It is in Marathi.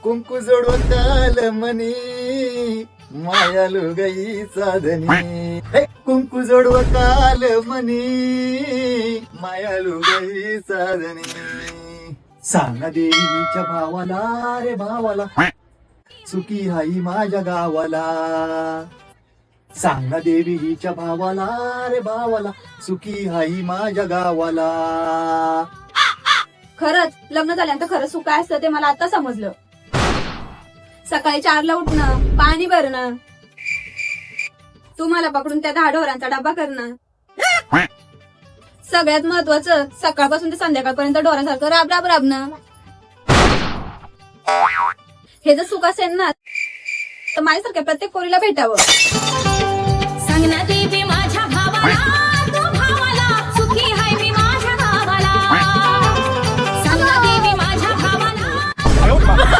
कुंकू जोडव काल मनी मायालू गई साधनी. कुंकू जोडव काल मनी मायालू गई साधनी. सांगा देवीच्या भावाला रे भावाला सुखी हाई माझ्या गावाला. सांगा देवीच्या भावाला रे भावाला सुखी हाई माझ्या गावाला. खरंच लग्न झाल्यानंतर खरंच सुख काय असतं ते मला आता समजलं. सकाळी 4ला उठणं, पाणी भरणं, तुम्हाला पकडून त्या 10 ढोरांचा डब्बा करणं, सगळ्यात महत्वाचं सकाळपासून ते संध्याकाळपर्यंत ढोरांसारखं राब राब राबणं. हे जर सुख असेल ना तर माझ्यासारख्या प्रत्येक पोरीला भेटावं. सांग ना देवी माझ्या भावाला, तो भावाला सुखी हाय मी माझ्या गावाला. सांग ना देवी माझ्या भावाला.